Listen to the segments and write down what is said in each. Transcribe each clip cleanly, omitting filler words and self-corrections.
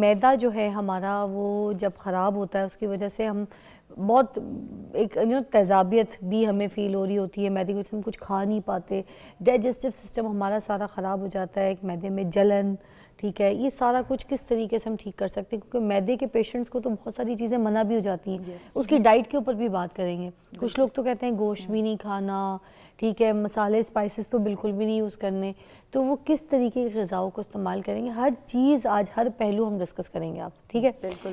میدا جو ہے ہمارا وہ جب خراب ہوتا ہے اس کی وجہ سے ہم بہت ایک تیزابیت بھی ہمیں فیل ہو رہی ہوتی ہے، میدے کی وجہ سے ہم کچھ کھا نہیں پاتے، ڈائجسٹو سسٹم ہمارا سارا خراب ہو جاتا ہے، ایک میدے میں جلن، ٹھیک ہے، یہ سارا کچھ کس طریقے سے ہم ٹھیک کر سکتے ہیں، کیونکہ میدے کے پیشنٹس کو تو بہت ساری چیزیں منع بھی ہو جاتی ہیں، اس کی ڈائٹ کے اوپر بھی بات کریں گے. کچھ لوگ تو کہتے ہیں گوشت بھی نہیں کھانا، ٹھیک ہے، مسالے اسپائسز تو بالکل بھی نہیں یوز کرنے، تو وہ کس طریقے کی غذاؤں کو استعمال کریں گے، ہر چیز آج ہر پہلو ہم ڈسکس کریں گے آپ، ٹھیک ہے.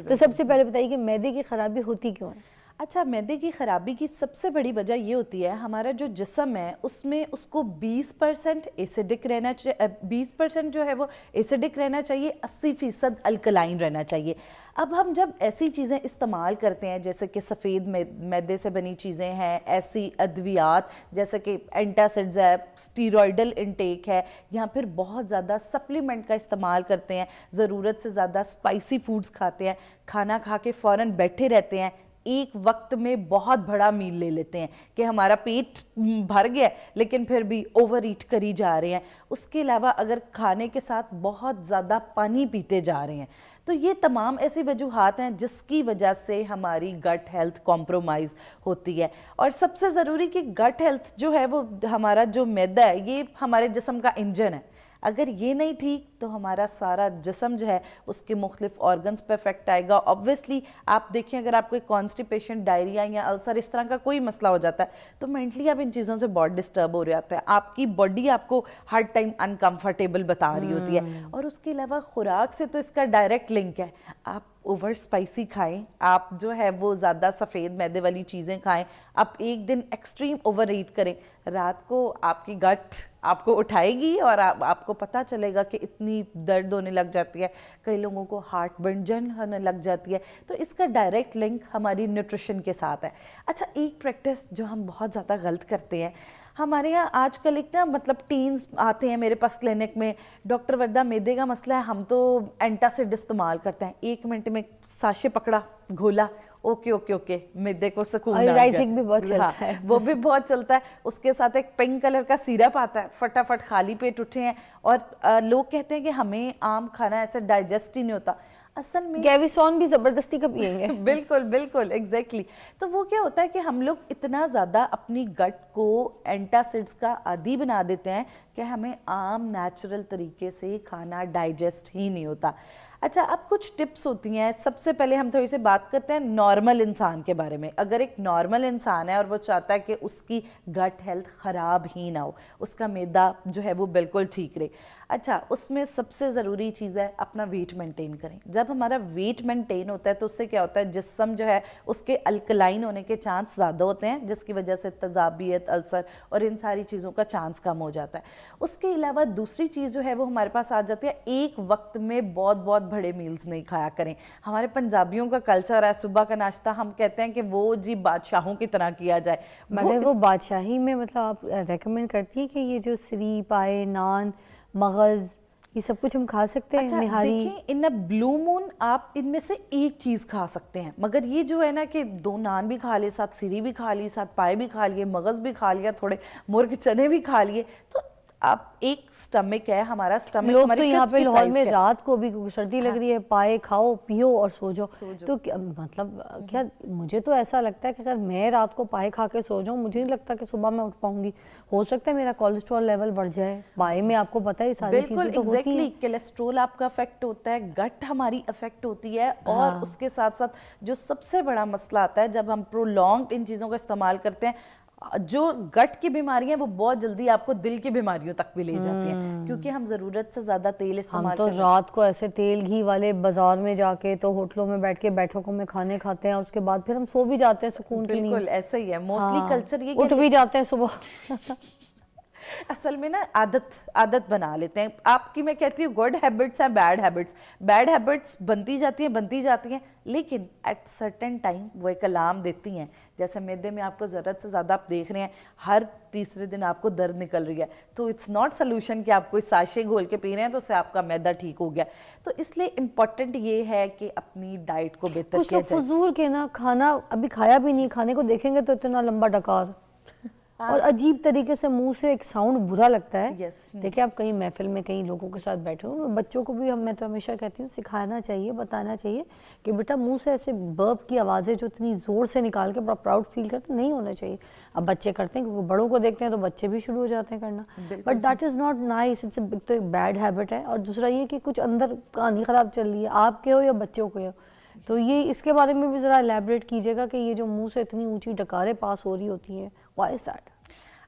تو سب سے پہلے بتائیے کہ میدے کی خرابی ہوتی کیوں ہے؟ اچھا، میدے کی خرابی کی سب سے بڑی وجہ یہ ہوتی ہے ہمارا جو جسم ہے اس میں اس کو 20% ایسیڈک رہنا چاہیے، 20% جو ہے وہ ایسیڈک رہنا چاہیے، 80% الکلائن رہنا چاہیے. اب ہم جب ایسی چیزیں استعمال کرتے ہیں جیسے کہ سفید میدے سے بنی چیزیں ہیں، ایسی ادویات جیسے کہ اینٹاسڈز ہے، سٹیرائڈل انٹیک ہے، یا پھر بہت زیادہ سپلیمنٹ کا استعمال کرتے ہیں، ضرورت سے زیادہ اسپائسی فوڈز کھاتے ہیں، کھانا کھا کے فوراً بیٹھے رہتے ہیں، ایک وقت میں بہت بڑا میل لے لیتے ہیں کہ ہمارا پیٹ بھر گیا لیکن پھر بھی اوور ایٹ کری جا رہے ہیں. اس کے علاوہ اگر کھانے کے ساتھ بہت زیادہ پانی پیتے جا رہے ہیں، تو یہ تمام ایسی وجوہات ہیں جس کی وجہ سے ہماری گٹ ہیلتھ کمپرومائز ہوتی ہے. اور سب سے ضروری کہ گٹ ہیلتھ جو ہے وہ ہمارا جو میدا ہے یہ ہمارے جسم کا انجن ہے. اگر یہ نہیں ٹھیک تو ہمارا سارا جسم جو ہے اس کے مختلف آرگنز پہ افیکٹ آئے گا. آبویسلی آپ دیکھیں اگر آپ کو کانسٹیپیشن، ڈائریا یا السر اس طرح کا کوئی مسئلہ ہو جاتا ہے تو مینٹلی آپ ان چیزوں سے بہت ڈسٹرب ہو رہے ہوتے ہیں، آپ کی باڈی آپ کو ہر ٹائم انکمفرٹیبل بتا رہی ہوتی ہے. اور اس کے علاوہ خوراک سے تو اس کا ڈائریکٹ لنک ہے. آپ اوور اسپائسی کھائیں، آپ جو ہے وہ زیادہ سفید میدے والی چیزیں کھائیں، آپ ایک دن ایکسٹریم اوور ایٹ کریں، رات کو آپ کی گٹ آپ کو اٹھائے گی اور آپ کو پتہ چلے گا کہ اتنی درد ہونے لگ جاتی ہے، کئی لوگوں کو ہارٹ برن ہونے لگ جاتی ہے. تو اس کا ڈائریکٹ لنک ہماری نیوٹریشن کے ساتھ ہے. اچھا، ایک پریکٹس جو ہم بہت زیادہ غلط کرتے ہیں ہمارے یہاں آج کل، ایک نا مطلب ٹینز آتے ہیں میرے پاس کلینک میں، ڈاکٹر وردہ میدے کا مسئلہ ہے، ہم تو اینٹاسڈ استعمال کرتے ہیں. 1 منٹ میں ساشے پکڑا، گھولا، اوکے میدے کو سکون آ گیا. بھی بہت چلتا ہے، وہ بھی بہت چلتا ہے. اس کے ساتھ ایک پنک کلر کا سیرپ آتا ہے، فٹافٹ خالی پیٹ اٹھے ہیں. اور لوگ کہتے ہیں کہ ہمیں عام کھانا ایسے ڈائجسٹ ہی نہیں ہوتا. اصل میں گیویسون بھی زبردستی کا پیئیں گے. بالکل ایگزیکٹلی. تو وہ کیا ہوتا ہے کہ ہم لوگ اتنا زیادہ اپنی گٹ کو اینٹاسڈز کا عادی بنا دیتے ہیں کہ ہمیں عام نیچرل طریقے سے کھانا ڈائجسٹ ہی نہیں ہوتا. اچھا، اب کچھ ٹپس ہوتی ہیں. سب سے پہلے ہم تھوڑی سی بات کرتے ہیں نارمل انسان کے بارے میں. اگر ایک نارمل انسان ہے اور وہ چاہتا ہے کہ اس کی گٹ ہیلتھ خراب ہی نہ ہو، اس کا میدا جو ہے وہ بالکل ٹھیک رہے، اچھا، اس میں سب سے ضروری چیز ہے اپنا ویٹ مینٹین کریں. جب ہمارا ویٹ مینٹین ہوتا ہے تو اس سے کیا ہوتا ہے، جسم جو ہے اس کے الکلائن ہونے کے چانس زیادہ ہوتے ہیں، جس کی وجہ سے تذابیت، السر اور ان ساری چیزوں کا چانس کم ہو جاتا ہے. اس کے علاوہ دوسری چیز جو ہے وہ ہمارے پاس آ جاتی ہے، ایک وقت میں بہت بڑے میلز نہیں کھایا کریں. ہمارے پنجابیوں کا کلچر ہے، صبح کا ناشتہ ہم کہتے ہیں کہ وہ جی بادشاہوں کی طرح کیا جائے. مطلب وہ بادشاہی میں مطلب آپ ریکمینڈ کرتی ہیں کہ یہ جو سری، پائے، نان، مغز، یہ سب کچھ ہم کھا سکتے ہیں؟ اچھا دیکھیں، ان بلو مون آپ ان میں سے ایک چیز کھا سکتے ہیں، مگر یہ جو ہے نا کہ 2 نان بھی کھا لیے، ساتھ سری بھی کھا لی، ساتھ پائے بھی کھا لیے، مغز بھی کھا لیا، تھوڑے مرغ چنے بھی کھا لیے، تو آپ ایک سٹمک ہے ہمارا. سٹمک لوگ ہماری تو یہاں پہ لاہور میں رات کو بھی سردی لگ رہی ہے، پائے کھاؤ، پیو اور سو جاؤ. تو مطلب کیا، مجھے تو ایسا لگتا ہے کہ اگر میں رات کو پائے کھا کے سو جاؤں، مجھے نہیں لگتا کہ صبح میں اٹھ پاؤں گی. ہو سکتا ہے میرا کولیسٹرول لیول بڑھ جائے. پائے میں آپ کو پتہ ہے ساری چیزیں تو ہوتی ہیں. کولیسٹرول آپ کا افیکٹ ہوتا ہے، گٹ ہماری افیکٹ ہوتی ہے. اور اس کے ساتھ ساتھ جو سب سے بڑا مسئلہ آتا ہے جب ہم پرولونگڈ ان چیزوں کا استعمال کرتے ہیں، جو گٹ کی بیماریاں وہ بہت جلدی آپ کو دل کی بیماریوں تک بھی لے جاتی ہیں، کیونکہ ہم ضرورت سے زیادہ تیل استعمال کرتے ہیں. ہم تو رات کو ایسے تیل گھی والے بازار میں جا کے تو ہوٹلوں میں بیٹھ کے بیٹھکوں میں کھانے کھاتے ہیں، اور اس کے بعد پھر ہم سو بھی جاتے ہیں سکون کی نیند. بالکل ایسا ہی ہے موسٹلی کلچر. یہ اٹھ بھی جاتے ہیں صبح. اصل میں نا عادت بنا لیتے ہیں. آپ کی میں کہتی ہوں گڈ ہیبٹس ہیں، بیڈ ہیبٹس بنتی جاتی ہیں لیکن ایٹ سرٹن ٹائم وہ ایک الارم دیتی ہیں. جیسے میدے میں آپ کو ضرورت سے زیادہ آپ دیکھ رہے ہیں ہر تیسرے دن آپ کو درد نکل رہی ہے، تو اٹس ناٹ سلوشن کہ آپ کوئی ساشے گھول کے پی رہے ہیں تو اس سے آپ کا میدا ٹھیک ہو گیا. تو اس لیے امپورٹنٹ یہ ہے کہ اپنی ڈائٹ کو بہتر کیا جائے. کچھ لوگ فضول کے نا کھانا ابھی کھایا بھی نہیں، کھانے کو دیکھیں گے تو اتنا لمبا ڈکار. اور عجیب طریقے سے منہ سے ایک ساؤنڈ برا لگتا ہے. Yes. دیکھیں آپ کہیں محفل میں کئی لوگوں کے ساتھ بیٹھے ہو, بچوں کو بھی میں تو ہمیشہ کہتی ہوں سکھانا چاہیے, بتانا چاہیے کہ بیٹا منہ سے ایسے برپ کی آوازیں جو اتنی زور سے نکال کے بڑا پراؤڈ فیل کرتے نہیں ہونا چاہیے. اب بچے کرتے ہیں کیونکہ بڑوں کو دیکھتے ہیں تو بچے بھی شروع ہو جاتے ہیں کرنا, but that is not nice. It's تو ایک بیڈ ہیبٹ ہے. اور دوسرا یہ کہ کچھ اندر کہانی خراب چل رہی ہے, آپ کے ہو یا بچوں کے ہو, تو یہ اس کے بارے میں بھی ذرا الیبریٹ کیجیے گا کہ یہ جو منہ سے اتنی اونچی ڈکاریں پاس ہو رہی ہوتی ہیں, وائی از دیٹ؟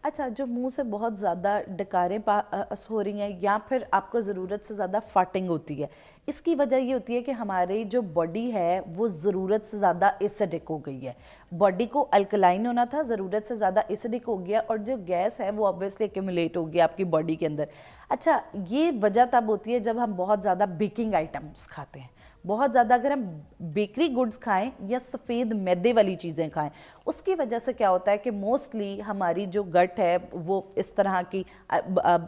اچھا, جو منہ سے بہت زیادہ ڈکاریں پاس ہو رہی ہیں یا پھر آپ کو ضرورت سے زیادہ فاٹنگ ہوتی ہے, اس کی وجہ یہ ہوتی ہے کہ ہماری جو باڈی ہے وہ ضرورت سے زیادہ ایسیڈک ہو گئی ہے. باڈی کو الکلائن ہونا تھا, ضرورت سے زیادہ ایسیڈک ہو گیا, اور جو گیس ہے وہ obviously ایکیومولیٹ ہو گیا آپ کی باڈی کے اندر. اچھا, یہ وجہ تب ہوتی ہے جب ہم بہت زیادہ بیکنگ آئٹمس کھاتے ہیں. بہت زیادہ اگر ہم بیکری گڈز کھائیں یا سفید میدے والی چیزیں کھائیں, اس کی وجہ سے کیا ہوتا ہے کہ موسٹلی ہماری جو گٹ ہے وہ اس طرح کی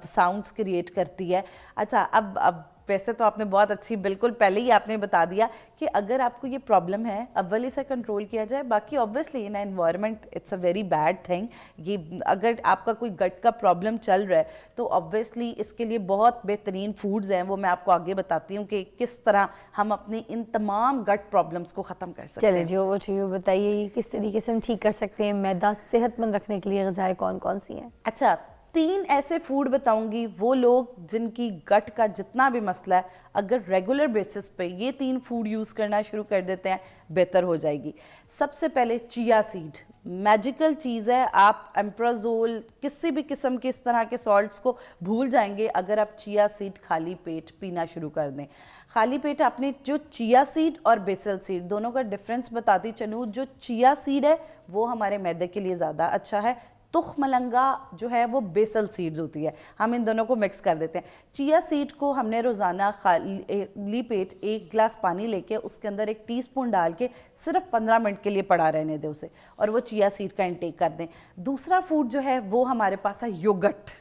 ساؤنڈز کریٹ کرتی ہے. اچھا, اب ویسے تو آپ نے بہت اچھی, بالکل پہلے ہی آپ نے بتا دیا کہ اگر آپ کو یہ پرابلم ہے اول اسے کنٹرول کیا جائے. باقی obviously in environment it's a very bad thing. یہ اگر آپ کا کوئی گٹ کا پرابلم چل رہا ہے تو obviously اس کے لیے بہت بہترین فوڈز ہیں, وہ میں آپ کو آگے بتاتی ہوں کہ کس طرح ہم اپنی ان تمام گٹ پرابلمز کو ختم کر سکتے ہیں. چلے جی, وہ چاہیے بتائیے کس طریقے سے ہم ٹھیک کر سکتے ہیں. میدا صحت مند رکھنے کے لیے غذائیں کون کون سی ہیں؟ اچھا, 3 ایسے فوڈ بتاؤں گی, وہ لوگ جن کی گٹ کا جتنا بھی مسئلہ ہے اگر ریگولر بیسس پہ یہ 3 فوڈ یوز کرنا شروع کر دیتے ہیں بہتر ہو جائے گی. سب سے پہلے چیا سیڈ, میجیکل چیز ہے. آپ ایمپرازول کسی بھی قسم کے اس طرح کے سالٹس کو بھول جائیں گے اگر آپ چیا سیڈ خالی پیٹ پینا شروع کر دیں. خالی پیٹ آپ نے جو چیا سیڈ اور بیسل سیڈ دونوں کا ڈفرنس بتاتی چلوں. جو چیا سیڈ ہے وہ ہمارے معدے کے لیے زیادہ اچھا ہے. تخ ملنگا جو ہے وہ بیسل سیڈز ہوتی ہے, ہم ان دونوں کو مکس کر دیتے ہیں. چیا سیڈ کو ہم نے روزانہ خالی پیٹ 1 گلاس پانی لے کے اس کے اندر 1 ٹی اسپون ڈال کے صرف 15 منٹ کے لیے پڑا رہنے دیں اسے, اور وہ چیا سیڈ کا انٹیک کر دیں. دوسرا فوڈ جو ہے وہ ہمارے پاس ہے یوگٹ.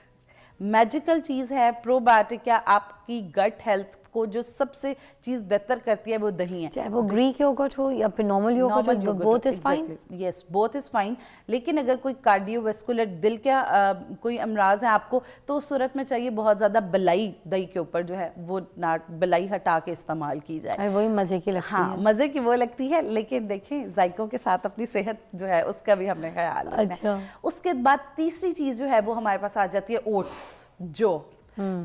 میجیکل چیز ہے, پرو بایوٹک ہے, آپ کی گٹ ہیلتھ کو جو سب سے چیز بہتر کرتی ہے وہ دہی ہے. چاہے وہ گریک یوگرٹ ہو یا پھر نارمل یوگرٹ ہو, both is fine. Yes, both is fine. لیکن اگر کوئی کارڈیو ویسکولر دل کا کوئی امراض ہے آپ کو, تو اس صورت میں چاہیے بہت زیادہ بلائی دہی کے اوپر جو ہے وہ بلائی ہٹا کے استعمال کی جائے. وہی مزے کی لگتی ہے. ہاں, مزے کی وہ لگتی ہے, لیکن دیکھیں ذائقوں کے ساتھ اپنی صحت جو ہے اس کا بھی ہم نے خیال رکھنا ہے. اس کے بعد تیسری چیز جو ہے وہ ہمارے پاس آ جاتی ہے اوٹس.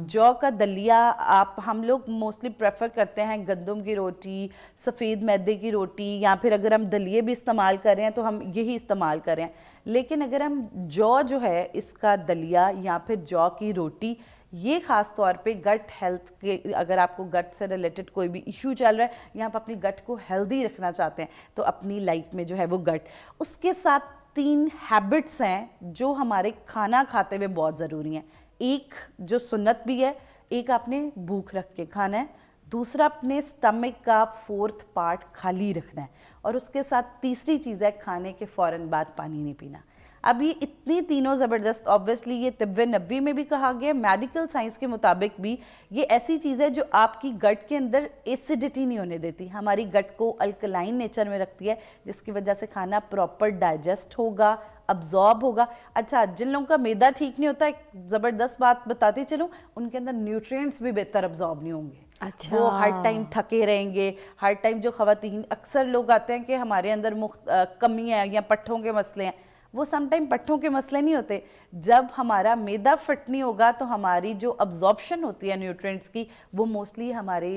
جو کا دلیا آپ ہم لوگ موسٹلی پریفر کرتے ہیں گندم کی روٹی, سفید میدے کی روٹی, یا پھر اگر ہم دلیے بھی استعمال کر رہے ہیں تو ہم یہی استعمال کر رہے ہیں. لیکن اگر ہم جو ہے اس کا دلیا یا پھر جو کی روٹی, یہ خاص طور پہ گٹ ہیلتھ کے, اگر آپ کو گٹ سے ریلیٹڈ کوئی بھی ایشو چل رہا ہے یا آپ اپنی گٹ کو ہیلدی رکھنا چاہتے ہیں تو اپنی لائف میں جو ہے وہ گٹ. اس کے ساتھ 3 ہیبٹس ہیں جو ہمارے کھانا کھاتے ہوئے بہت ضروری ہیں. ایک جو سنت بھی ہے, ایک آپ نے بھوک رکھ کے کھانا ہے, دوسرا اپنے سٹمک کا 4تھ پارٹ خالی رکھنا ہے, اور اس کے ساتھ تیسری چیز ہے کھانے کے فوراً بعد پانی نہیں پینا. اب یہ اتنی تینوں زبردست, obviously یہ طب نبوی میں بھی کہا گیا, میڈیکل سائنس کے مطابق بھی یہ ایسی چیز ہے جو آپ کی گٹ کے اندر ایسیڈیٹی نہیں ہونے دیتی, ہماری گٹ کو الکلائن نیچر میں رکھتی ہے, جس کی وجہ سے کھانا پراپر ڈائجسٹ ہوگا, ابزارب ہوگا. اچھا, جن لوگوں کا میدا ٹھیک نہیں ہوتا, ایک زبردست بات بتاتی چلوں, ان کے اندر نیوٹرینٹس بھی بہتر ابزارب نہیں ہوں گے. اچھا, وہ ہر ٹائم تھکے رہیں گے, ہر ٹائم جو خواتین اکثر لوگ آتے ہیں کہ ہمارے اندر کمی ہے یا پٹھوں کے مسئلے ہیں, وہ سم ٹائم پٹھوں کے مسئلے نہیں ہوتے. جب ہمارا میدا فٹ نہیں ہوگا تو ہماری جو ابزارپشن ہوتی ہے نیوٹرینٹس کی وہ موسٹلی ہمارے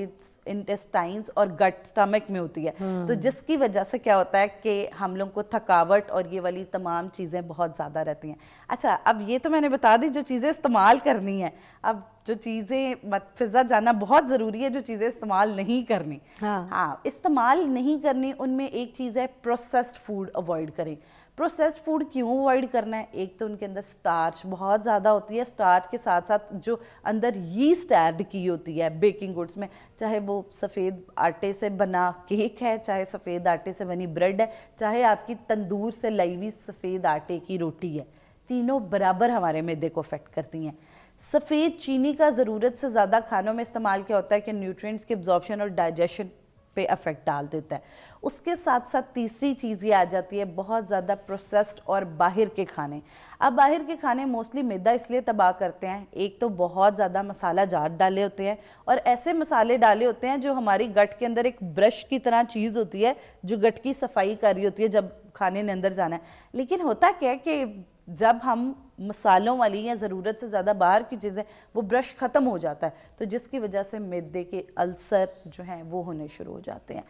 انٹسٹائنز اور گٹ سٹمک میں ہوتی ہے, تو جس کی وجہ سے کیا ہوتا ہے کہ ہم لوگ کو تھکاوٹ اور یہ والی تمام چیزیں بہت زیادہ رہتی ہیں. اچھا, اب یہ تو میں نے بتا دی جو چیزیں استعمال کرنی ہیں. اب جو چیزیں فضا جانا بہت ضروری ہے, جو چیزیں استعمال نہیں کرنی. ہاں, استعمال نہیں کرنی, ان میں ایک چیز ہے پروسیسڈ فوڈ اوائڈ کریں. پروسیسڈ فوڈ کیوں اوائڈ کرنا ہے؟ ایک تو ان کے اندر سٹارچ بہت زیادہ ہوتی ہے, سٹارچ کے ساتھ ساتھ جو اندر ییسٹ ایڈ کی ہوتی ہے بیکنگ گوڈز میں, چاہے وہ سفید آٹے سے بنا کیک ہے, چاہے سفید آٹے سے بنی بریڈ ہے, چاہے آپ کی تندور سے لائی ہوئی سفید آٹے کی روٹی ہے, تینوں برابر ہمارے معدے کو افیکٹ کرتی ہیں. سفید چینی کا ضرورت سے زیادہ کھانوں میں استعمال کیا ہوتا ہے کہ نیوٹرینٹس کی ابزارپشن اور ڈائجیشن پہ افیکٹ ڈال دیتا ہے. اس کے ساتھ ساتھ تیسری چیز یہ آ جاتی ہے بہت زیادہ پروسیسڈ اور باہر کے کھانے. اب باہر کے کھانے موسٹلی میدا اس لیے تباہ کرتے ہیں, ایک تو بہت زیادہ مسالہ جات ڈالے ہوتے ہیں اور ایسے مسالے ڈالے ہوتے ہیں جو ہماری گٹ کے اندر ایک برش کی طرح چیز ہوتی ہے جو گٹ کی صفائی کر رہی ہوتی ہے جب کھانے نے اندر جانا ہے. لیکن ہوتا کیا ہے کہ جب ہم مسالوں والی یا ضرورت سے زیادہ باہر کی چیزیں, وہ برش ختم ہو جاتا ہے, تو جس کی وجہ سے معدے کے السر جو ہیں وہ ہونے شروع ہو جاتے ہیں.